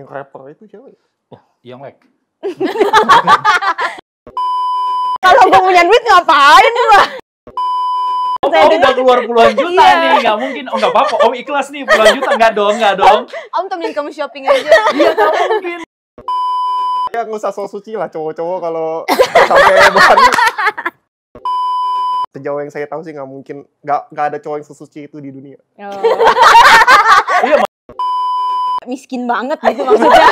Yang rapper itu siapa ya? Oh, yang like. Kalau gue punya duit ngapain gua? Om udah keluar puluhan juta nih, nggak mungkin. Oh nggak apa-apa, Om ikhlas nih puluhan juta, nggak dong. Om temenin kamu shopping aja. Iya nggak mungkin. Ya nggak usah so suci lah cowok-cowok kalau sampai bukan. Sejauh yang saya tahu sih nggak mungkin, nggak ada cowok yang sesuci itu di dunia. Iya. Miskin banget gitu maksudnya.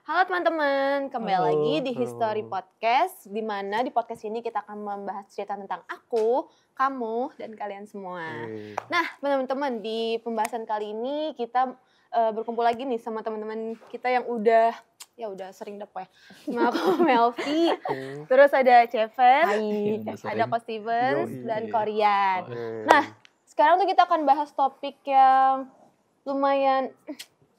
Halo teman-teman, kembali lagi di History Podcast, di mana di podcast ini kita akan membahas cerita tentang aku, kamu, dan kalian semua. Nah, teman-teman, di pembahasan kali ini kita berkumpul lagi nih sama teman-teman kita yang udah sering dapet ya. Sama aku Melvi, terus ada Ceven, ada Ko Stevens, dan Korian. Nah, sekarang tuh kita akan bahas topik yang lumayan,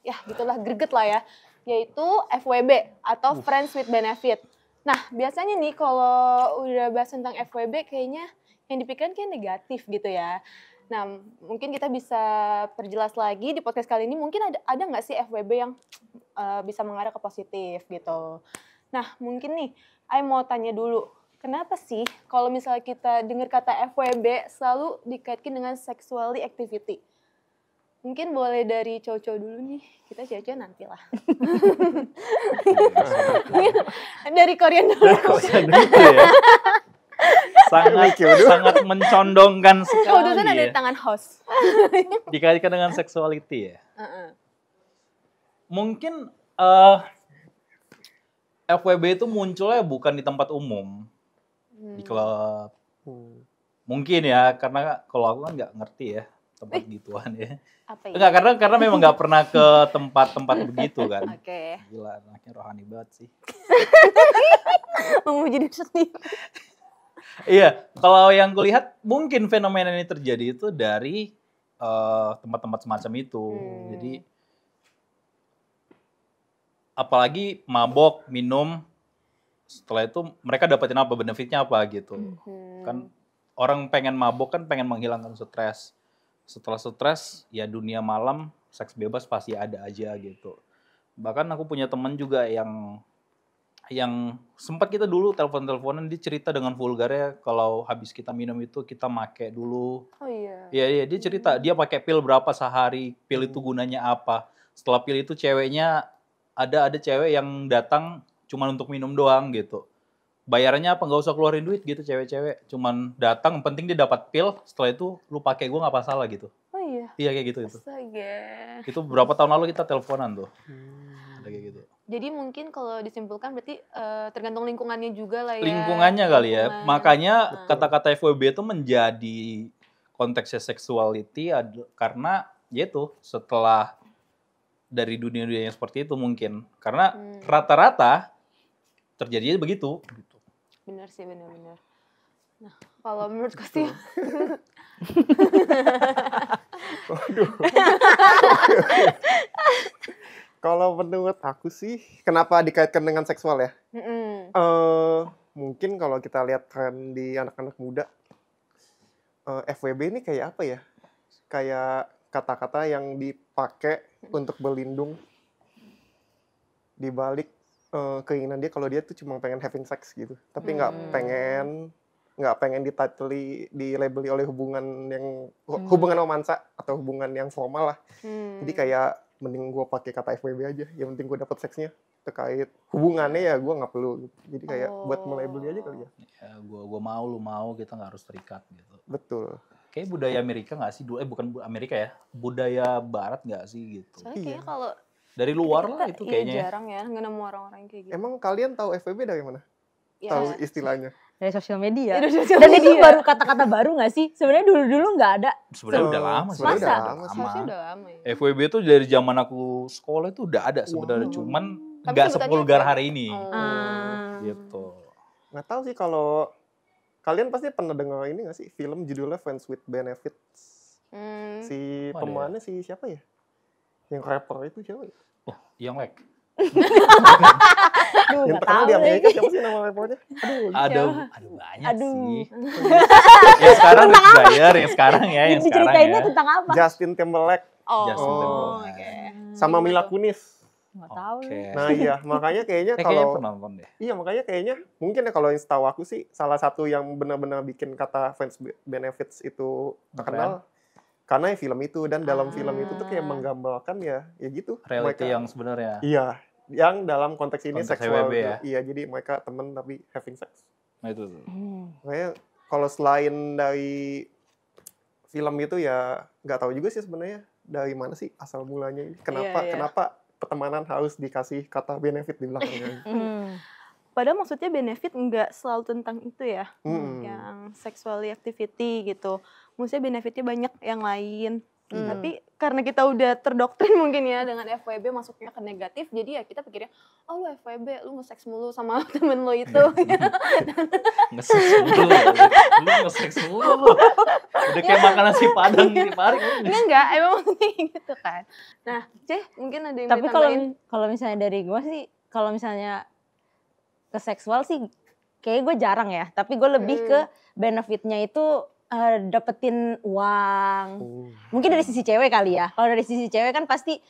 ya gitulah, greget lah ya. Yaitu FWB atau Friends with Benefit. Nah, biasanya nih kalau udah bahas tentang FWB kayaknya yang dipikirkan kayak negatif gitu ya. Nah, mungkin kita bisa perjelas lagi di podcast kali ini. Mungkin ada nggak sih FWB yang bisa mengarah ke positif gitu. Nah, mungkin nih, Ay mau tanya dulu. Kenapa sih kalau misalnya kita dengar kata FWB selalu dikaitkan dengan sexually activity? Mungkin boleh dari cowok-cowok dulu nih, kita cewek-cewek nanti lah. Dari Korean dulu. Gitu ya. Sangat mencondongkan sekali. Keputusan ada di tangan host. Dikaitkan dengan sexuality ya. Mungkin FWB itu munculnya bukan di tempat umum, di klub. Mungkin ya, karena kalau aku kan nggak ngerti ya tempat gituan ya. Apa ya? Enggak, karena memang nggak pernah ke tempat-tempat begitu kan. Oke. Gila, anaknya rohani banget sih. Memuji diri sendiri. Iya, kalau yang kulihat mungkin fenomena ini terjadi itu dari tempat-tempat semacam itu. Jadi apalagi mabok, minum, setelah itu mereka dapetin apa, benefitnya apa gitu. Kan orang pengen mabok kan pengen menghilangkan stres. Setelah stres, ya dunia malam, seks bebas pasti ada aja gitu. Bahkan aku punya teman juga yang sempat kita dulu telepon-teleponan, dia cerita dengan vulgarnya kalau habis kita minum itu kita make dulu. Oh iya. Iya, dia cerita dia pakai pil berapa sehari, pil itu gunanya apa. Setelah pil itu ceweknya ada cewek yang datang cuma untuk minum doang gitu. Bayarannya apa, nggak usah keluarin duit gitu, cewek-cewek cuman datang, penting dia dapat pil, setelah itu lu pakai gue nggak masalah gitu. Oh iya. Iya kayak gitu itu. Astaga. Itu berapa tahun lalu kita teleponan tuh. Ada kayak gitu. Jadi mungkin kalau disimpulkan berarti tergantung lingkungannya juga lah ya. Lingkungannya kali ya. Makanya kata-kata FWB itu menjadi konteksnya sexuality karena yaitu setelah dari dunia-dunia yang seperti itu mungkin. Karena rata-rata terjadinya begitu. Benar sih, benar. Nah, kalau menurut Ko Steve. Waduh. Kalau menurut aku sih, kenapa dikaitkan dengan seksual ya? Mungkin kalau kita lihat tren di anak-anak muda, FWB ini kayak apa ya? Kayak kata-kata yang dipakai untuk berlindung di balik keinginan dia kalau dia tuh cuma pengen having sex gitu, tapi nggak pengen dilabeli oleh hubungan romansa atau hubungan yang formal lah. Jadi kayak mending gue pakai kata FWB aja, yang penting gue dapet seksnya. Terkait hubungannya ya gue nggak perlu gitu. Jadi kayak buat melabeli aja kali ya. Ya gue mau, lu mau, kita nggak harus terikat gitu. Betul. Kayak budaya Amerika nggak sih? Bukan Amerika ya, budaya Barat nggak sih gitu. Soalnya kayaknya kalau dari luar lah itu kayaknya. Jarang ya, nggak nemu orang-orang kayak gitu. Emang kalian tahu FWB dari mana? Ya. Tahu istilahnya? Dari sosial media. Dan itu baru kata-kata baru nggak sih? Sebenarnya dulu nggak ada. Sebenarnya udah lama sih. Masa? Udah Udah lama ya. FWB itu dari zaman aku sekolah itu udah ada sebenarnya, cuman nggak sepulgar hari ini. Gitu. Nggak tahu sih, kalau kalian pasti pernah dengar ini nggak sih, film judulnya Friends with Benefits? Si pemainnya si siapa ya? Yang rapper itu siapa ya? Oh, yang like. Duh, Yang nggak terkenal tahu di Amerika lagi. siapa sih nama levelnya? Aduh banyak Aduh. sih. Yang sekarang Rich Dyer, yang sekarang ya, yang sekarang Diceritainnya ya. tentang apa? Justin Timberlake Justin Oh, Timberlake. oke. sama Mila Kunis. Nggak tahu. Oke. Nah iya, makanya kayaknya Kayaknya kalau pernah nonton deh. iya makanya kayaknya mungkin ya kalau yang setahu aku sih salah satu yang benar-benar bikin kata friends benefits itu terkenal karena film itu dan dalam film itu tuh kayak menggambarkan ya gitu. Reality mereka, yang sebenarnya. iya, yang dalam konteks ini Konteks seksual. HWB ya? Iya, jadi mereka temen tapi having sex. Nah itu tuh. Makanya kalau selain dari film itu ya nggak tahu juga sih sebenarnya dari mana sih asal mulanya ini. Kenapa pertemanan harus dikasih kata benefit di belakangnya. Padahal maksudnya benefit nggak selalu tentang itu ya, Hmm. yang sexual activity gitu. Maksudnya benefitnya banyak yang lain. Tapi karena kita udah terdoktrin mungkin ya dengan FWB masuknya ke negatif, jadi ya kita pikirnya, oh lu FWB, lu nge-seks mulu sama temen lo itu. Nge-seks mulu. Lu nge-seks mulu lu. Udah kayak makan nasi padang di Paris. Enggak, emang maksudnya gitu kan. Nah, Ceh, mungkin ada yang Tapi mau ditambahin? kalau misalnya dari gue sih, kalau misalnya ke seksual sih, kayak gue jarang ya. Tapi gue lebih ke benefitnya itu dapetin uang. Mungkin dari sisi cewek kali ya. Kalau dari sisi cewek kan pasti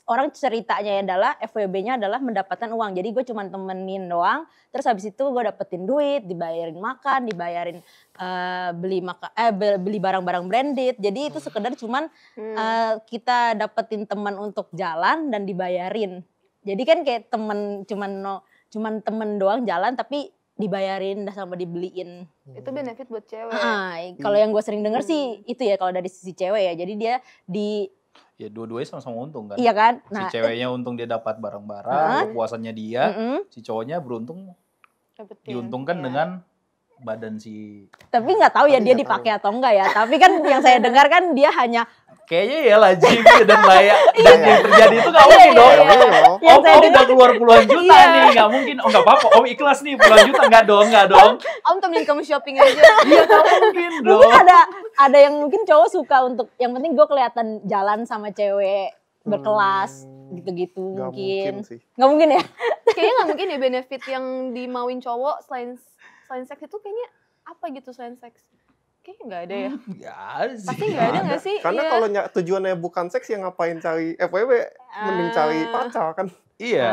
orang ceritanya adalah FWB-nya adalah mendapatkan uang. Jadi gue cuma temenin doang. Terus habis itu gue dapetin duit, dibayarin makan, dibayarin beli barang-barang branded. Jadi itu sekedar cuman kita dapetin teman untuk jalan dan dibayarin. Jadi kan kayak cuman temen doang jalan tapi dibayarin sama dibeliin. Itu benefit buat cewek. Kalau yang gue sering denger sih itu ya kalau dari sisi cewek ya. Jadi dia Ya dua-duanya sama-sama untung kan. iya kan? Si ceweknya untung dia dapat barang-barang, kepuasannya dia. Si cowoknya beruntung Dapetin. diuntungkan Iya. dengan badan si. Tapi nggak tahu ya Tapi dia nggak dipakai atau enggak ya. Tapi kan yang saya dengar kan dia hanya Kayaknya ya lah Jimmy dan layak. Dan yang terjadi itu gak mungkin dong. Yang Om saya udah dengar- keluar puluhan juta nih, gak mungkin. Oh gak apa-apa, Om ikhlas nih puluhan juta. Gak dong. Om temenin kamu shopping aja. Iya gak mungkin dong. mungkin ada yang mungkin cowok suka untuk yang penting gue kelihatan jalan sama cewek berkelas gitu-gitu Gak mungkin. sih. Nggak mungkin ya? Kayaknya nggak mungkin ya benefit yang dimauin cowok selain seks itu kayaknya apa gitu selain seks? Kayaknya nggak ada ya. Ya ada sih. Pasti nggak ada nggak sih? Karena Iya. kalau tujuannya bukan seks ya ngapain cari FWB, mending cari pacar kan. Iya.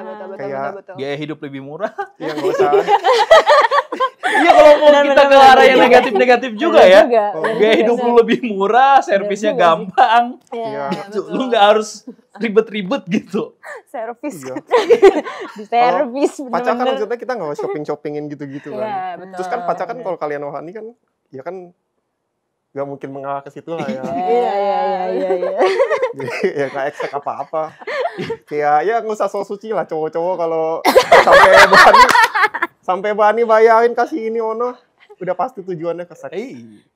Betul. Kayak- Gaya hidup lebih murah. Yang nggak usah. Iya kalau mau Benar, kita benar, ke arah benar. yang negatif-negatif juga Benar ya. juga, Oh, benar Gaya juga. hidup lu lebih murah, servisnya juga sih. gampang. Iya. Lu nggak harus ribet-ribet gitu. Servis. Iya. Di servis Pacar kan bener-bener. maksudnya kita nggak shopping-shoppingin gitu-gitu kan. Iya, betul. Terus kan pacar kan kalau kalian rohani kan, ya kan nggak mungkin mengarah ke situ lah ya. Iya. Jadi ya nggak expect apa-apa. Kayak ya nggak usah so suci lah cowok-cowok kalau sampai berani bayarin kasih ini ono, udah pasti tujuannya ke seks.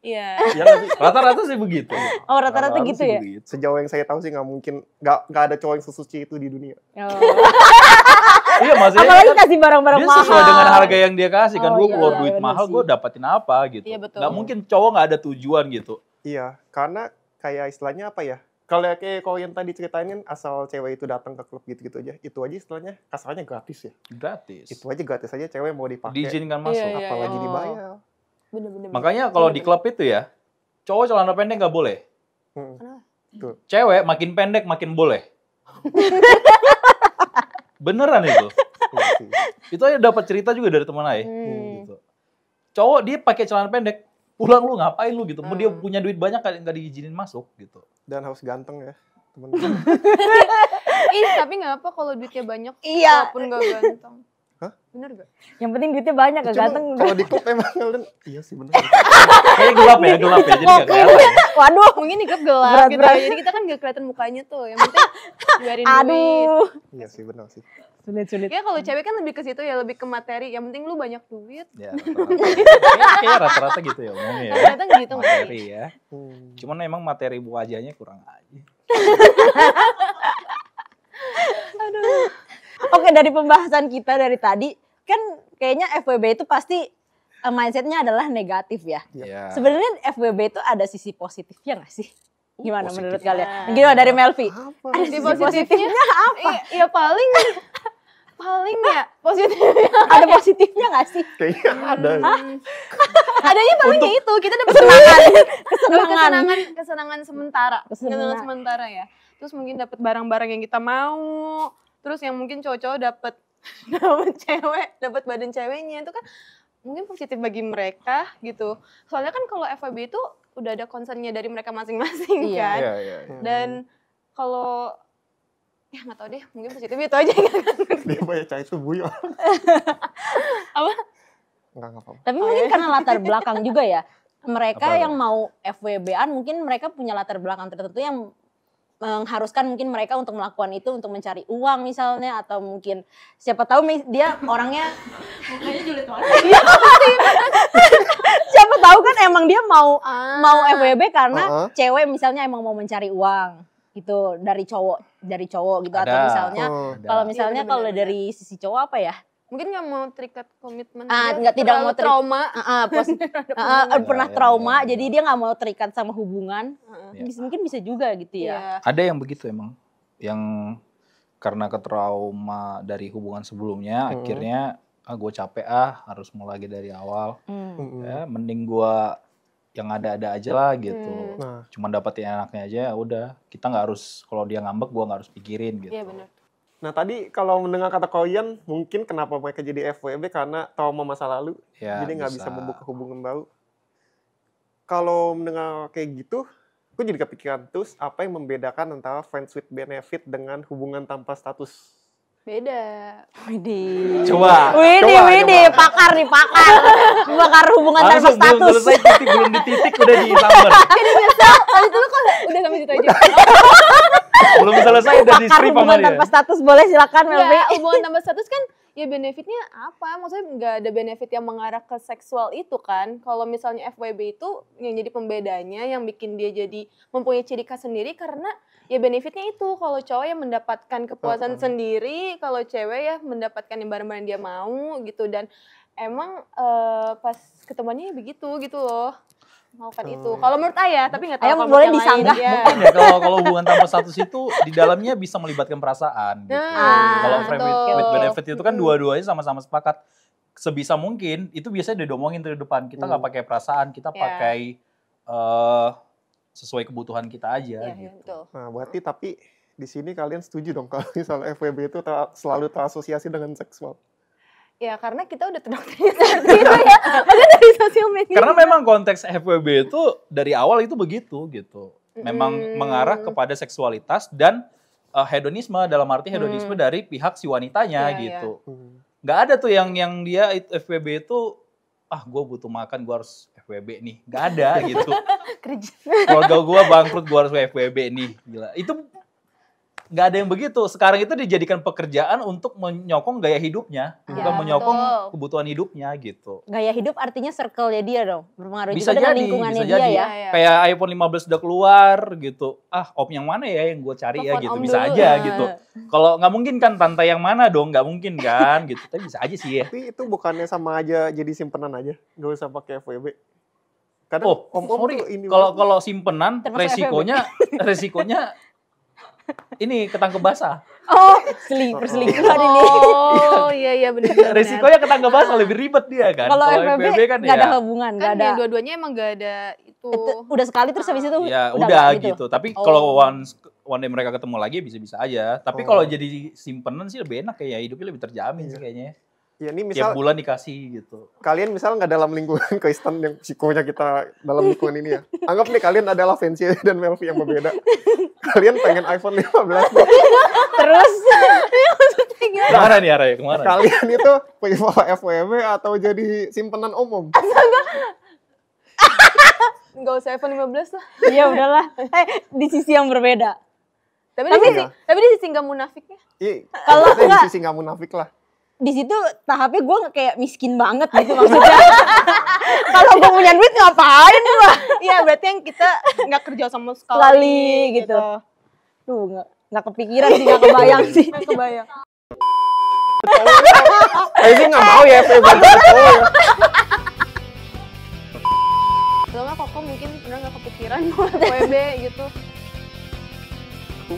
Iya. Ya nggak sih? Rata-rata sih begitu. Oh rata-rata Rata-rata gitu sih ya? begitu. Sejauh yang saya tahu sih nggak mungkin, nggak ada cowok yang sesuci itu di dunia. Oh. Iya maksudnya Apalagi kan kasih barang-barang dia mahal. sesuai dengan harga yang dia kasih kan. Oh, Gue iya, keluar iya, duit bener mahal, sih. gue dapetin apa gitu. Iya, betul. Nggak mungkin cowok nggak ada tujuan gitu. Iya, karena kayak istilahnya apa ya? Kalau yang tadi ceritain kan asal cewek itu datang ke klub gitu-gitu aja, itu aja istilahnya kasarnya gratis ya. Gratis. Itu aja gratis aja cewek mau dipakai, Diizinkan masuk. Iya. apalagi Oh. dibayar. Bener-bener. Makanya kalau di klub itu ya, cowok celana pendek nggak boleh. Hmm. Tuh. Cewek makin pendek makin boleh. Beneran itu. Iya sih. Itu aja dapat cerita juga dari teman Ae. Gitu. Cowok dia pakai celana pendek, pulang lu ngapain lu gitu. Mau dia punya duit banyak nggak diizinin masuk gitu. Dan harus ganteng ya, temen. Tapi nggak apa kalau duitnya banyak. Iya. Walaupun nggak ganteng. Hah? Bener gak? Yang penting duitnya banyak gak Cuma ganteng. kalau di klub emang kalian, iya sih bener. Kayak gelap ya, jadi nggak kelihatan. Waduh. Mungkin di klub gelap Berat, gitu. berat. Jadi kita kan nggak kelihatan mukanya tuh. Yang penting biarin duit. Aduh. Iya sih bener sih. Sulit. Kayak kalau cewek kan lebih ke situ ya, lebih ke materi. Yang penting lu banyak duit. Ya, kayaknya rata-rata gitu ya umumnya ya. Ternyata gitu nggak sih? Materi ya. Hmm. Cuman emang materi wajahnya kurang aja. Oke dari pembahasan kita dari tadi, kan kayaknya FWB itu pasti mindsetnya adalah negatif ya. Iya. Sebenarnya FWB itu ada sisi positifnya nggak sih? Gimana Positif. menurut kalian? Gimana dari Melvi? Apa? Sisi Positifnya positifnya apa? Iya paling ya positifnya. Ada positifnya nggak sih? Kayaknya ada. Adanya paling ya itu kita dapat kesenangan sementara. Kesenangan sementara ya. Terus mungkin dapat barang-barang yang kita mau. Terus yang mungkin cowok-cowok dapat dapat badan ceweknya itu kan mungkin positif bagi mereka gitu. Soalnya kan kalau FWB itu udah ada concernnya dari mereka masing-masing Iya. kan. Iya. Dan kalau ya nggak tahu deh, mungkin positif itu aja kan. Dia baca itu buyo. Apa? Enggak apa-apa. Tapi mungkin karena latar belakang juga ya. Mereka Apa? yang mau FWB-an mungkin mereka punya latar belakang tertentu yang mengharuskan mungkin mereka untuk melakukan itu untuk mencari uang misalnya, atau mungkin siapa tahu dia orangnya mukanya julid banget. Siapa tahu kan emang dia mau FWB karena cewek misalnya emang mau mencari uang gitu dari cowok gitu, atau Ada. misalnya kalau misalnya Iya, kalau bener-bener. dari sisi cowok apa ya? Mungkin nggak mau terikat komitmen. Tidak mau trauma. Pernah Ya, trauma, ya. jadi dia nggak mau terikat sama hubungan. Ya. Mungkin bisa juga gitu ya. Iya. Ada yang begitu emang, yang karena ketrauma dari hubungan sebelumnya, akhirnya gue capek harus mulai lagi dari awal. Ya, mending gue yang ada-ada aja lah gitu. Nah, Cuman dapetin enaknya aja, ya udah. Kita nggak harus, kalau dia ngambek gue nggak harus pikirin gitu. Iya benar. nah tadi kalau mendengar kata kalian, mungkin kenapa mereka jadi FWB karena trauma masa lalu, Ya, jadi nggak bisa membuka hubungan baru. Kalau mendengar kayak gitu, gue jadi kepikiran terus apa yang membedakan antara friends with benefit dengan hubungan tanpa status. Beda. Widih. Coba. Widih, pakar nih, pakar hubungan tanpa Langsung belum status. selesai titik, belum di titik udah disamber. Tadi dulu kok udah sampai situ aja. Belum selesai udah di Pakar strip sama hubungan dia. tanpa status, boleh silakan Melvi. Ya, hubungan tanpa status kan ya benefitnya apa? Maksudnya nggak ada benefit yang mengarah ke seksual itu kan. Kalau misalnya FWB itu yang jadi pembedanya, yang bikin dia jadi mempunyai ciri khas sendiri karena ya benefitnya itu. Kalau cowok yang mendapatkan kepuasan sendiri, kalau cewek ya mendapatkan yang barang-barang dia mau gitu. Dan emang pas ketemuannya begitu gitu loh. Melakukan itu. Kalau menurut Ayah, tapi nggak tahu Ayah kalau boleh menurut yang lain. disanggah. Ya. Mungkin ya kalau hubungan tanpa status itu di dalamnya bisa melibatkan perasaan gitu. Kalau friend with betul. benefit itu kan dua-duanya sama-sama sepakat. Sebisa mungkin itu biasanya diomongin dari depan. Kita nggak pakai perasaan, kita Ya. pakai sesuai kebutuhan kita aja Iya, gitu. betul. Nah, berarti tapi di sini kalian setuju dong kalau misalnya FWB itu selalu terasosiasi dengan seksual. Ya karena kita udah terdoktrin seperti itu ya. Maksudnya dari sosial media. Karena memang konteks FWB itu dari awal itu begitu gitu. Memang mengarah kepada seksualitas dan hedonisme, dalam arti hedonisme dari pihak si wanitanya Iya, gitu. Nggak ada tuh yang dia FWB itu gue butuh makan, gue harus FWB nih. Nggak ada gitu. Kerja. Keluarga gue bangkrut, gue harus FWB nih. Gila. Itu nggak ada yang begitu. Sekarang itu dijadikan pekerjaan untuk menyokong gaya hidupnya, bukan Ya, menyokong betul. kebutuhan hidupnya gitu. Gaya hidup artinya circle-nya dia dong. Berpengaruh Bisa juga dengan jadi, lingkungannya bisa dia jadi. ya. Iya. Kayak iPhone 15 udah keluar gitu. Om yang mana ya yang gue cari ya Telepon gitu. om Bisa dulu. aja gitu. Kalau nggak mungkin kan tante yang mana dong, nggak mungkin kan gitu. Tapi bisa aja sih ya. Tapi itu bukannya sama aja jadi simpenan aja, nggak usah pakai FWB. Kadang om-om sorry. tuh ini Kalau simpenan Termasuk resikonya ini ketangkep basah. Oh, perselingkuhan ini. Oh iya benar. Resikonya ketangkep basah lebih ribet dia kan. Kalau FWB kan nggak ada ya. hubungan, nggak Kan ada. yang dua-duanya emang gak ada itu. Udah sekali terus habis itu Ya udah nggak gitu. Tapi Oh. kalau one day mereka ketemu lagi bisa-bisa aja. Tapi kalau jadi simpenan sih lebih enak kayak hidupnya lebih terjamin sih kayaknya. Ya ini Tiap misal bulan dikasih gitu. kalian misal nggak dalam lingkungan Kristen yang psikonya kita dalam lingkungan ini ya. Anggap nih kalian adalah Fancy dan Melvi yang berbeda. Kalian pengen iPhone 15 nih. Terus Kemana nih Araya? Kemana? Kalian itu prefer FWB atau jadi simpenan umum? Nggak usah iPhone 15 lah. ya udahlah. Di sisi yang berbeda. Tapi Iya. di sisi nggak munafiknya. Kalau di sisi nggak munafik lah. Di situ tahapnya gue kayak miskin banget gitu maksudnya. Kalau gue punya duit ngapain gue? Iya berarti yang kita nggak kerja sama sekali. Sekali gitu. Tuh nggak kepikiran sih, nggak kebayang sih. Nggak kebayang. Saya sih nggak mau ya FWB cowok. Soalnya Koko mungkin pernah nggak kepikiran buat WB gitu. aku.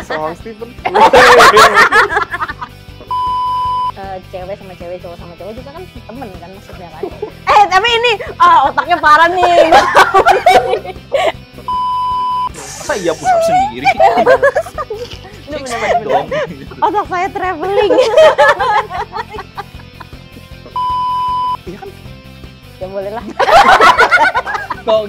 Soal Steven. Cewek sama cewek, cowok sama cowok juga kan temen kan maksudnya kan. Tapi ini otaknya parah nih. Masa iya push up sendiri? Bener-bener. Dong. Otak saya traveling. Iya kan? Ya boleh lah. Kok